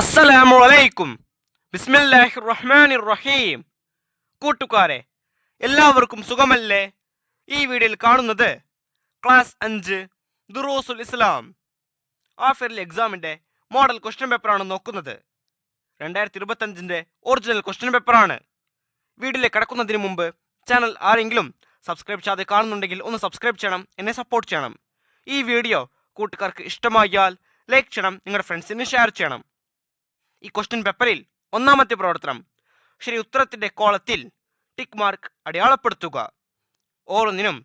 അസ്സലാമു അലൈക്കും. ബിസ്മില്ലാഹിർ റഹ്മാനിർ റഹീം. കൂട്ടുകാരെ, എല്ലാവർക്കും സുഖമല്ലേ? ഈ വീഡിയോയിൽ കാണുന്നത് ക്ലാസ് 5 ദുറൂസുൽ ഇസ്ലാം ആഫിയർലി എക്സാമിൻ്റെ മോഡൽ ക്വസ്റ്റ്യൻ പേപ്പറാണ് നോക്കുന്നത്. 2025 ഒറിജിനൽ ക്വസ്റ്റ്യൻ പേപ്പറാണ്. വീഡിയോയിലേക്ക് കടക്കുന്നതിന് മുമ്പ് ചാനൽ ആരെങ്കിലും സബ്സ്ക്രൈബ് ചെയ്യാതെ കാണുന്നുണ്ടെങ്കിൽ ഒന്ന് സബ്സ്ക്രൈബ് ചെയ്യണം, എന്നെ സപ്പോർട്ട് ചെയ്യണം. ഈ വീഡിയോ കൂട്ടുകാർക്ക് ഇഷ്ടമായാൽ ലൈക്ക് ചെയ്യണം, നിങ്ങളുടെ ഫ്രണ്ട്സിന് ഷെയർ ചെയ്യണം. ഈ ക്വസ്റ്റ്യൻ പേപ്പറിൽ ഒന്നാമത്തെ പ്രവർത്തനം, ശരി ഉത്തരത്തിൻ്റെ കോളത്തിൽ ടിക്ക് മാർക്ക് അടയാളപ്പെടുത്തുക. ഓരോന്നിനും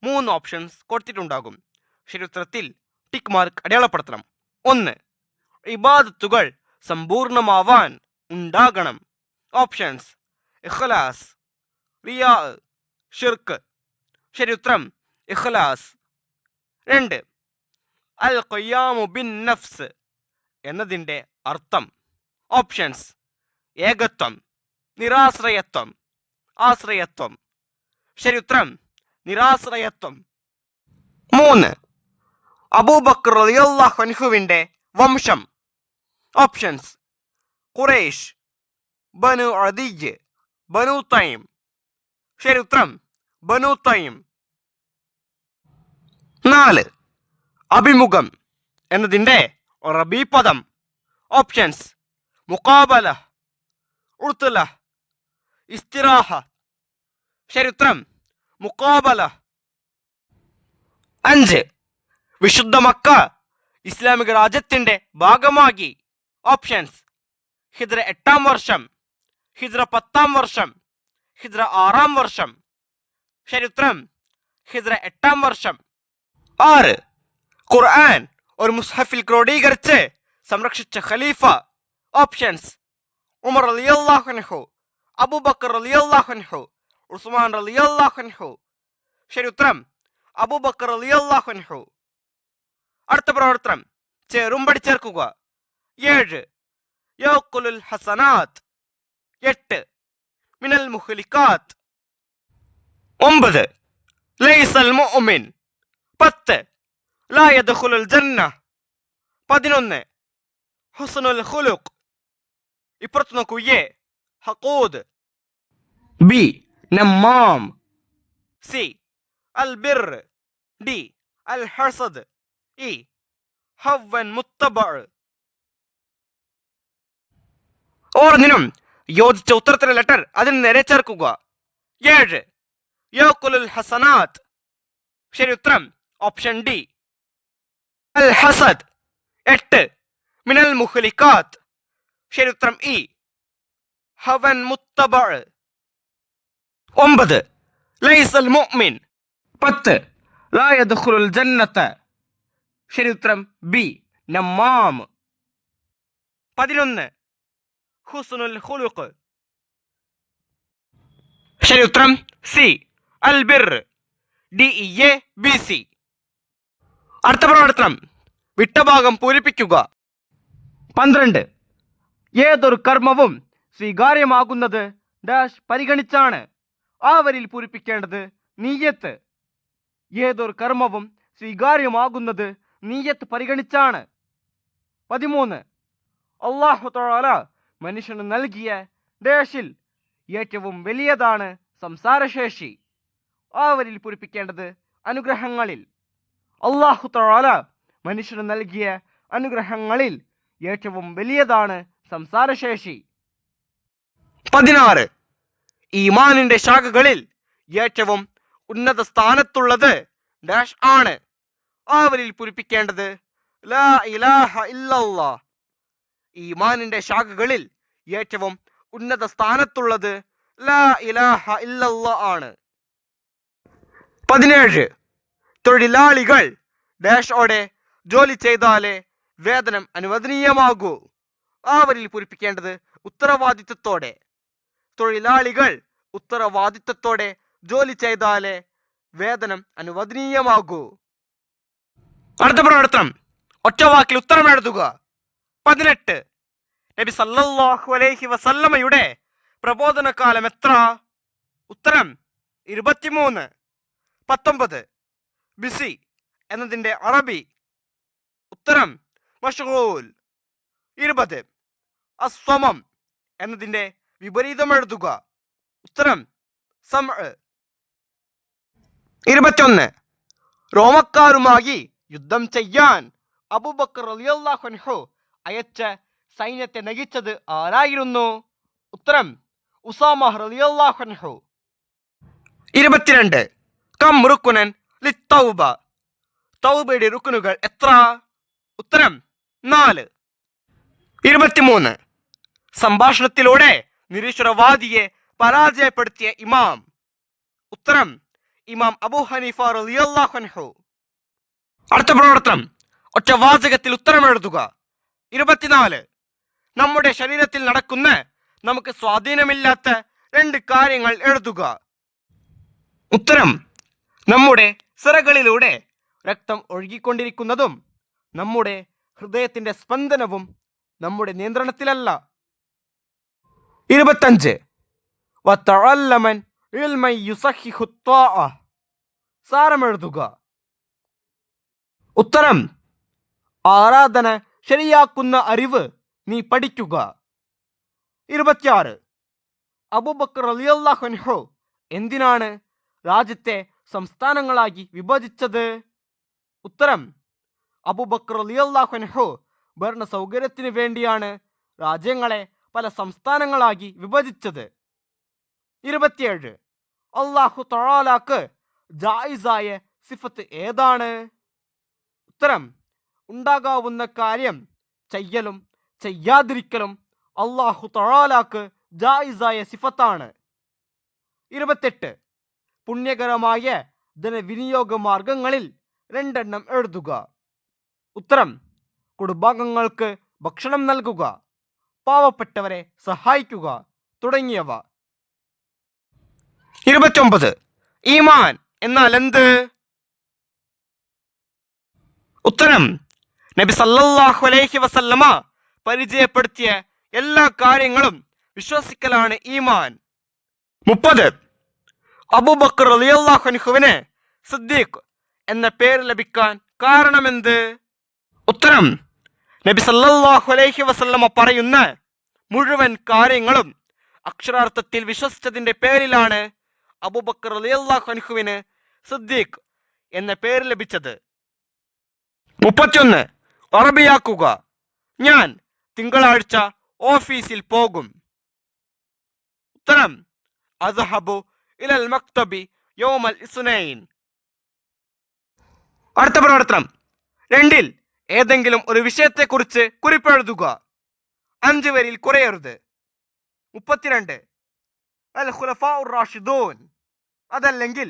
3 ഓപ്ഷൻസ് കൊടുത്തിട്ടുണ്ടാകും. ശരി ഉത്തരത്തിൽ ടിക്ക് മാർക്ക് അടയാളപ്പെടുത്തണം. 1. ഇബാദത്തുകൾ സമ്പൂർണ്ണമാവാൻ ഉണ്ടാകണം. ഓപ്ഷൻസ്: ഇഖ്ലാസ്, റിയാ, ഷിർക്ക്. ശരി ഉത്തരം ഇഖ്ലാസ്. 2. അൽ ഖിയാമു ബിൻ നഫ്സ് എന്നതിൻ്റെ അർത്ഥം. ഓപ്ഷൻസ്: ഏകത്വം, നിരാശ്രയത്വം, ആശ്രയത്വം. ശരി ഉത്തരം നിരാശ്രയത്വം. 3. അബൂബക്കർ റളിയല്ലാഹു അൻഹുവിൻ്റെ വംശം. ഓപ്ഷൻസ്: ഖുറൈഷ്, ബനു അദിയ്, ബനു തൈം. ശരി ഉത്തരം ബനു തൈം. 4. അഭിമുഖം എന്നതിൻ്റെ അറബി പദം. ഓപ്ഷൻസ്: മുഖാബല, ഉർത്തുല, ഇസ്തിറാഹ. ശരി ഉത്തരം മുഖാബല. 5. വിശുദ്ധ മക്ക ഇസ്ലാമിക രാജ്യത്തിൻ്റെ ഭാഗമാക്കി. ഓപ്ഷൻസ്: ഹിജ്റ 8-ാം വർഷം, ഹിജ്റ 10-ാം വർഷം, ഹിജ്റ 6-ാം വർഷം. ശരി ഉത്തരം ഹിജ്റ 8-ാം വർഷം. 6. ഖുർആൻ ഒരു മുസ്ഹഫിൽ ക്രോഡീകരിച്ച് സംരക്ഷിച്ച ഖലീഫ. ഓപ്ഷൻസ്: ഉമർ റളിയല്ലാഹു അൻഹു, അബൂബക്കർ റളിയല്ലാഹു അൻഹു, ഉസ്മാൻ റളിയല്ലാഹു അൻഹു. ശരി ഉത്തരം അബൂബക്കർ റളിയല്ലാഹു അൻഹു. അടുത്ത പ്രവർത്തനം, ചേരുംപടി ചേർക്കുക. 7. യഅ്കുലുൽ ഹസനാത്ത്. 8. മിനൽ മുഹ്ലിക്കാത്ത്. 9. ലൈസൽ മുഅ്മിൻ. 10. ലാ യദ്ഖുലുൽ ജന്ന. 11. ഹുസ്നുൽ ഖുലുഖ്. ഇപ്പുറത്ത് നോക്കൂ. എ ഹഖൂദ്, ബി നമ്മാം, സി അൽ ബിർ, ഡി അൽ ഹസദ്, ഇ ഹവ്വൻ മുത്തബഅ. ഓരോന്നിനും യോജിച്ച ഉത്തരത്തിലെ ലെറ്റർ അതിന് നേരെ ചേർക്കുക. 7. യഅ്കുലുൽ ഹസനാത്ത്. ശരി ഉത്തരം ഓപ്ഷൻ ഡി അൽ ഹസദ്. 8. മിനൽ മുഹ്ലിക്കാത്ത്. ശരി ഉത്തരം ഇ ഹവൻ മുത്തബഅ. 9. ലൈസൽ മുഅ്മിൻ. 10. ലാ യദ്ഖുലുൽ ജന്നത. ശരി ഉത്തരം ബി നമ്മാം. 11. ഹുസ്നുൽ ഖുലുഖ്. ശരി ഉത്തരം സി അൽ ബിർ, D E A B C. അടുത്ത പ്രവർത്തനം, വിട്ട ഭാഗം പൂരിപ്പിക്കുക. 12. ഏതൊരു കർമ്മവും സ്വീകാര്യമാകുന്നത് ഡാഷ് പരിഗണിച്ചാണ്. ആ വരിയിൽ പൂരിപ്പിക്കേണ്ടത് നിയ്യത്ത്. ഏതൊരു കർമ്മവും സ്വീകാര്യമാകുന്നത് നിയ്യത്ത് പരിഗണിച്ചാണ്. 13. അല്ലാഹു തആല മനുഷ്യന് നൽകിയ ഡാഷിൽ ഏറ്റവും വലിയതാണ് സംസാരശേഷി. ആ വരിയിൽ പൂരിപ്പിക്കേണ്ടത് അനുഗ്രഹങ്ങളിൽ. അല്ലാഹു തആല മനുഷ്യന് നൽകിയ അനുഗ്രഹങ്ങളിൽ ഏറ്റവും വലിയതാണ് സംസാരശേഷി. 16. ഈമാനിന്റെ ശാഖകളിൽ ഏറ്റവും ഉന്നത സ്ഥാനത്തുള്ളത് ഡാഷ് ആണ്. ആ വരിയിൽ പൂരിപ്പിക്കേണ്ടത് ലാ ഇലാഹ ഇല്ലല്ലാഹ്. ഈമാനിന്റെ ശാഖകളിൽ ഏറ്റവും ഉന്നത സ്ഥാനത്തുള്ളത് ലാ ഇലാഹ ഇല്ലല്ലാഹ് ആണ്. 17. തൊഴിലാളികൾ ഡാഷോടെ ജോലി ചെയ്താലേ വേതനം അനുവദനീയമാകൂ. ആ വരിയിൽ പൂരിപ്പിക്കേണ്ടത് ഉത്തരവാദിത്വത്തോടെ. തൊഴിലാളികൾ ഉത്തരവാദിത്വത്തോടെ ജോലി ചെയ്താലേ വേതനം അനുവദനീയമാകൂ. അടുത്ത പ്രവർത്തനം, ഒറ്റവാക്കിൽ ഉത്തരം എഴുതുക. 18. നബി സല്ലല്ലാഹു അലൈഹി വസല്ലമയുടെ പ്രബോധനകാലം എത്ര? ഉത്തരം 23. 19. ബിസി എന്നതിൻ്റെ അറബി. ഉത്തരം മഷ്ഗൂൽ. 20. അസ്വമം എന്നതിന്റെ വിപരീതം എഴുതുക. ഉത്തരം സമഅ. 21. റോമക്കാരുമായി യുദ്ധം ചെയ്യാൻ അബൂബക്കർ റളിയല്ലാഹു അൻഹു അയച്ച സൈന്യത്തെ നയിച്ചത് ആരായിരുന്നു? ഉത്തരം ഉസാമ റളിയല്ലാഹു അൻഹു. 22. കം റുക്കുനൻ ലിത്തൗബ. തൗബയുടെ റുക്കുനുകൾ എത്ര? ഉത്തരം 4. 23. സംഭാഷണത്തിലൂടെ നിരീശ്വരവാദിയെ പരാജയപ്പെടുത്തിയ ഇമാം. ഉത്തരം ഇമാം അബൂ ഹനീഫ റളിയല്ലാഹു അൻഹു. അടുത്ത പ്രവർത്തനം ഒറ്റവാചകത്തിൽ ഉത്തരം എഴുതുക. 24. നമ്മുടെ ശരീരത്തിൽ നടക്കുന്ന നമുക്ക് സ്വാധീനമില്ലാത്ത 2 കാര്യങ്ങൾ എഴുതുക. ഉത്തരം നമ്മുടെ സിരകളിലൂടെ രക്തം ഒഴുകിക്കൊണ്ടിരിക്കുന്നതും നമ്മുടെ ഹൃദയത്തിന്റെ സ്പന്ദനവും നമ്മുടെ നിയന്ത്രണത്തിലല്ല. 25. വതഅല്ലമൻ ഇൽമൻ യുസഹിഹു ത്വാഅ. സാരമെഴുതുക. ഉത്തരം ആരാധന ശരിയാക്കുന്ന അറിവ് നീ പഠിക്കുക. 26. അബൂബക്കർ റളിയല്ലാഹു അൻഹു എന്തിനാണ് രാജ്യത്തെ സംസ്ഥാനങ്ങളാക്കി വിഭജിച്ചത്? ഉത്തരം അബൂബക്കർ റളിയല്ലാഹു അൻഹു ഭരണ സൗകര്യത്തിന് വേണ്ടിയാണ് രാജ്യങ്ങളെ പല സംസ്ഥാനങ്ങളാക്കി വിഭജിച്ചത്. 27. അല്ലാഹു തആലാക്ക് ജായിസായ സിഫത്ത് ഏതാണ്? ഉത്തരം ഉണ്ടാകാവുന്ന കാര്യം ചെയ്യലും ചെയ്യാതിരിക്കലും അല്ലാഹു തആലാക്ക് ജായിസായ സിഫത്താണ്. 28. പുണ്യകരമായ ധനവിനിയോഗ മാർഗങ്ങളിൽ 2 എഴുതുക. ഉത്തരം കുടുംബാംഗങ്ങൾക്ക് ഭക്ഷണം നൽകുക, പാവപ്പെട്ടവരെ സഹായിക്കുക തുടങ്ങിയവ. 29. ഈമാൻ എന്നാൽ എന്ത്? ഉത്തരം നബി സല്ലല്ലാഹു അലൈഹി വസല്ലമ പരിചയപ്പെടുത്തിയ എല്ലാ കാര്യങ്ങളും വിശ്വസിക്കലാണ് ഈമാൻ. 30. അബൂബക്കർ റളിയല്ലാഹു അൻഹുവിന് സിദ്ദീഖ് എന്ന പേര് ലഭിക്കാൻ കാരണമെന്ത്? ഉത്തരം നബി സല്ലല്ലാഹു അലൈഹി വസല്ലമ പറയുന്ന മുഴുവൻ കാര്യങ്ങളും അക്ഷരാർത്ഥത്തിൽ വിശ്വസിച്ചതിന്റെ പേരിലാണ് അബൂബക്കർ റളിയല്ലാഹു അൻഹുവിന് സിദ്ദീഖ് എന്ന പേര് ലഭിച്ചത്. 31. അറബിയാക്കുക. ഞാൻ തിങ്കളാഴ്ച ഓഫീസിൽ പോകും. ഉത്തരം അസ്ഹബു ഇലൽ മക്തബി യൗമൽ ഇസ്നൈൻ. അടുത്ത പ്രവർത്തനം 2 ഏതെങ്കിലും ഒരു വിഷയത്തെക്കുറിച്ച് കുറിപ്പെഴുതുക. 5 വരിയിൽ കുറയരുത്. 32. അൽ ഖുലഫാഉർ റാഷിദൂൻ അതല്ലെങ്കിൽ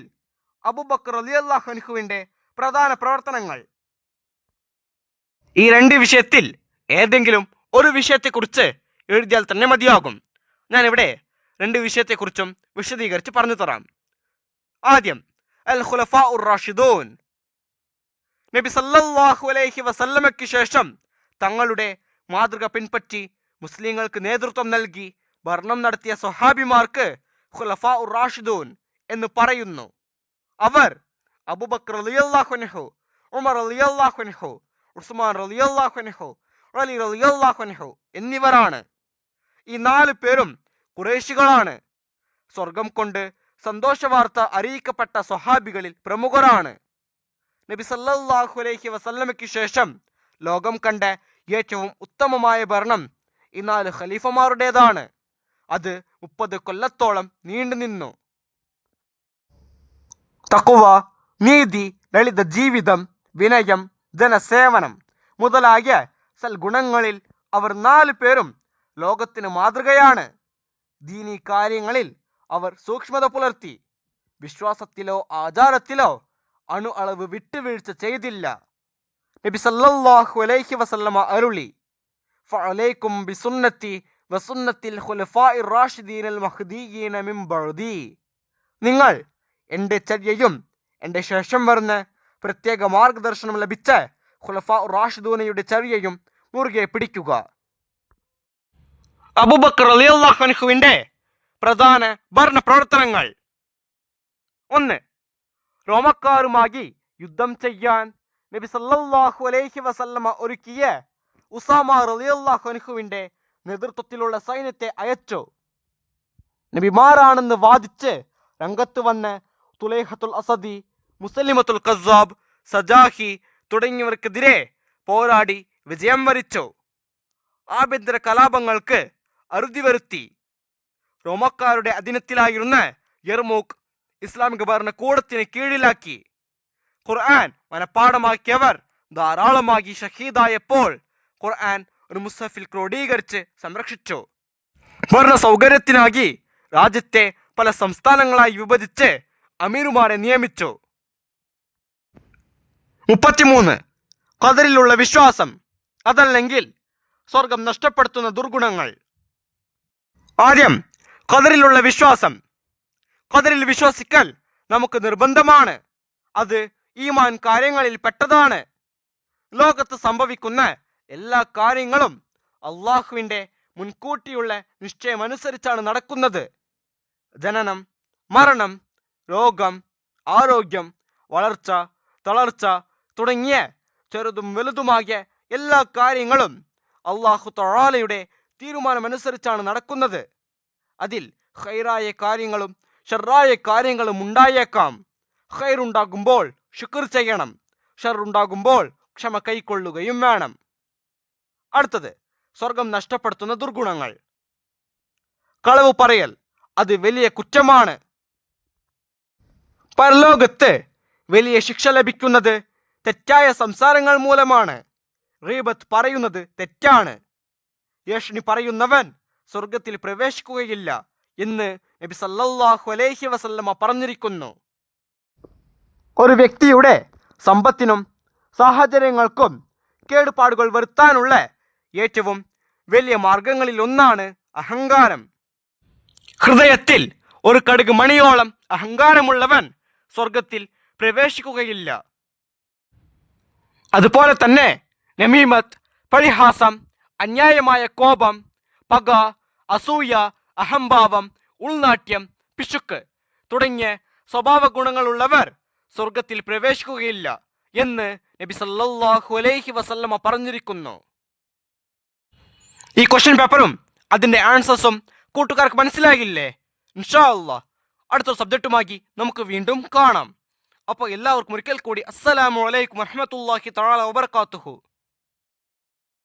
അബൂബക്കർ റളിയല്ലാഹു അൻഹുവിന്റെ പ്രധാന പ്രവർത്തനങ്ങൾ. ഈ 2 വിഷയത്തിൽ ഏതെങ്കിലും ഒരു വിഷയത്തെക്കുറിച്ച് എഴുതിയാൽ തന്നെ മതിയാകും. ഞാനിവിടെ 2 വിഷയത്തെക്കുറിച്ചും വിശദീകരിച്ച് പറഞ്ഞു തരാം. ആദ്യം അൽ ഖുലഫാഉർ റാഷിദൂൻ. നബി സല്ലല്ലാഹു അലൈഹി വസല്ലമയ്ക്ക് ശേഷം തങ്ങളുടെ മാതൃക പിൻപറ്റി മുസ്ലിങ്ങൾക്ക് നേതൃത്വം നൽകി ഭരണം നടത്തിയ സ്വഹാബിമാർക്ക് ഖുലഫാഉർ റാഷിദൂൻ എന്ന് പറയുന്നു. അവർ അബൂബക്കർ റളിയല്ലാഹു അൻഹു, ഉമർ റളിയല്ലാഹു അൻഹു, ഉസ്മാൻ റളിയല്ലാഹു അൻഹു, അലി റളിയല്ലാഹു അൻഹു എന്നിവരാണ്. ഈ 4 പേരും ഖുറൈശികളാണ്. സ്വർഗം കൊണ്ട് സന്തോഷവാർത്ത അറിയിക്കപ്പെട്ട സ്വഹാബികളിൽ പ്രമുഖരാണ്. നബി സല്ലല്ലാഹു അലൈഹി വസല്ലമയ്ക്ക് ശേഷം ലോകം കണ്ട ഏറ്റവും ഉത്തമമായ ഭരണം ഈ 4 ഖലീഫമാരുടേതാണ്. അത് 30 കൊല്ലത്തോളം നീണ്ടുനിന്നു. തഖ്വ, നീതി, ലളിത ജീവിതം, വിനയം, ജനസേവനം മുതലായ സൽഗുണങ്ങളിൽ അവർ 4 പേരും ലോകത്തിന് മാതൃകയാണ്. ദീനീ കാര്യങ്ങളിൽ അവർ സൂക്ഷ്മത പുലർത്തി. വിശ്വാസത്തിലോ ആചാരത്തിലോ അണു അളവ് വിട്ടുവീഴ്ച ചെയ്തില്ല. നബി സല്ലല്ലാഹു അലൈഹി വസല്ലമ അരുളി, ഫഅലൈക്കും ബിസുന്നത്തി വസുന്നത്തിൽ ഖുലഫാഇർ റാഷിദീനൽ മഹ്ദിയീന മിൻ ബഅദി. നിങ്ങൾ എൻ്റെ ചര്യയും എൻ്റെ ശേഷം വരുന്ന പ്രത്യേക മാർഗദർശനം ലഭിച്ച ഖുലഫാഉർ റാഷിദൂനയുടെ ചര്യയും മുറുകെ പിടിക്കുക. അബൂബക്കർ റളിയല്ലാഹു അൻഹുവിന്റെ പ്രധാന ഭരണ പ്രവർത്തനങ്ങൾ. 1. റോമക്കാരുമായി യുദ്ധം ചെയ്യാൻ നബി സല്ലല്ലാഹു അലൈഹി വസല്ലമ ഒരുക്കിയ ഉസാമ റളിയല്ലാഹു അൻഹുവിന്റെ നേതൃത്വത്തിലുള്ള സൈന്യത്തെ അയച്ചു. നബിമാരാണെന്ന് വാദിച്ച് രംഗത്ത് വന്ന് തുലൈഹത്തുൽ അസദി, മുസല്ലിമത്തുൽ കസ്സാബ്, സജാഹി തുടങ്ങിയവർക്കെതിരെ പോരാടി വിജയം വരിച്ചു. ആഭ്യന്തര കലാപങ്ങൾക്ക് അറുതി വരുത്തി. റോമക്കാരുടെ അധീനത്തിലായിരുന്ന യർമൂക്ക് ഇസ്ലാമിക ഭരണകൂടത്തിന് കീഴിലാക്കി. ഖുർആൻ മനഃപ്പാഠമാക്കിയവർ ധാരാളമായി ഷഹീദായപ്പോൾ ഖുർആൻ ഒരു മുസഫിൽ ക്രോഡീകരിച്ച് സംരക്ഷിച്ചു. ഭരണ സൗകര്യത്തിനായി രാജ്യത്തെ പല സംസ്ഥാനങ്ങളായി വിഭജിച്ച് അമീറുമാരെ നിയമിച്ചു. 33. ഖദറിലുള്ള വിശ്വാസം, അതല്ലെങ്കിൽ സ്വർഗം നഷ്ടപ്പെടുത്തുന്ന ദുർഗുണങ്ങൾ. ആദ്യം ഖദറിലുള്ള വിശ്വാസം. ഖദറിൽ വിശ്വസിക്കൽ നമുക്ക് നിർബന്ധമാണ്. അത് ഈമാൻ കാര്യങ്ങളിൽ പെട്ടതാണ്. ലോകത്ത് സംഭവിക്കുന്ന എല്ലാ കാര്യങ്ങളും അള്ളാഹുവിൻ്റെ മുൻകൂട്ടിയുള്ള നിശ്ചയമനുസരിച്ചാണ് നടക്കുന്നത്. ജനനം, മരണം, രോഗം, ആരോഗ്യം, വളർച്ച, തളർച്ച തുടങ്ങിയ ചെറുതും വലുതുമാകിയ എല്ലാ കാര്യങ്ങളും അള്ളാഹു തആലയുടെ തീരുമാനമനുസരിച്ചാണ് നടക്കുന്നത്. അതിൽ ഖൈറായ കാര്യങ്ങളും ഷർറായ കാര്യങ്ങളും ഉണ്ടായേക്കാം. ഖൈറുണ്ടാകുമ്പോൾ ശുക്ർ ചെയ്യണം, ഷർറുണ്ടാകുമ്പോൾ ക്ഷമ കൈക്കൊള്ളുകയും വേണം. അടുത്തത് സ്വർഗം നഷ്ടപ്പെടുത്തുന്ന ദുർഗുണങ്ങൾ. കളവ് പറയൽ അത് വലിയ കുറ്റമാണ്. പരലോകത്ത് വലിയ ശിക്ഷ ലഭിക്കുന്നത് തെറ്റായ സംസാരങ്ങൾ മൂലമാണ്. ഗീബത്ത് പറയുന്നത് തെറ്റാണ്. ഏഷണി പറയുന്നവൻ സ്വർഗത്തിൽ പ്രവേശിക്കുകയില്ല എന്ന് നബി സല്ലല്ലാഹു അലൈഹി വസല്ലമ പറഞ്ഞിരിക്കുന്നു. ഒരു വ്യക്തിയുടെ സമ്പത്തിനും സാഹചര്യങ്ങൾക്കും കേടുപാടുകൾ വരുത്താനുള്ള ഏറ്റവും വലിയ മാർഗങ്ങളിൽ ഒന്നാണ് അഹങ്കാരം. ഹൃദയത്തിൽ ഒരു കടുക് മണിയോളം അഹങ്കാരമുള്ളവൻ സ്വർഗത്തിൽ പ്രവേശിക്കുകയില്ല. അതുപോലെ തന്നെ നമീമത്ത്, പരിഹാസം, അന്യായമായ കോപം, പക, അസൂയ, അഹംഭാവം, ഉൾനാട്യം, പിശുക്ക് തുടങ്ങിയ സ്വഭാവ ഗുണങ്ങളുള്ളവർ സ്വർഗത്തിൽ പ്രവേശിക്കുകയില്ല എന്ന് നബി സല്ലല്ലാഹു അലൈഹി വസല്ലമ പറഞ്ഞിരിക്കുന്നു. ഈ ക്വസ്റ്റ്യൻ പേപ്പറും അതിൻ്റെ ആൻസേഴ്സും കൂട്ടുകാർക്ക് മനസ്സിലാകില്ലേ? ഇൻഷാ അല്ലാഹ് അടുത്ത സബ്ജക്റ്റുമായി നമുക്ക് വീണ്ടും കാണാം. അപ്പോൾ എല്ലാവർക്കും ഒരിക്കൽ കൂടി അസ്സലാമു അലൈക്കും വറഹ്മത്തുള്ളാഹി തആല വബറകാതുഹു.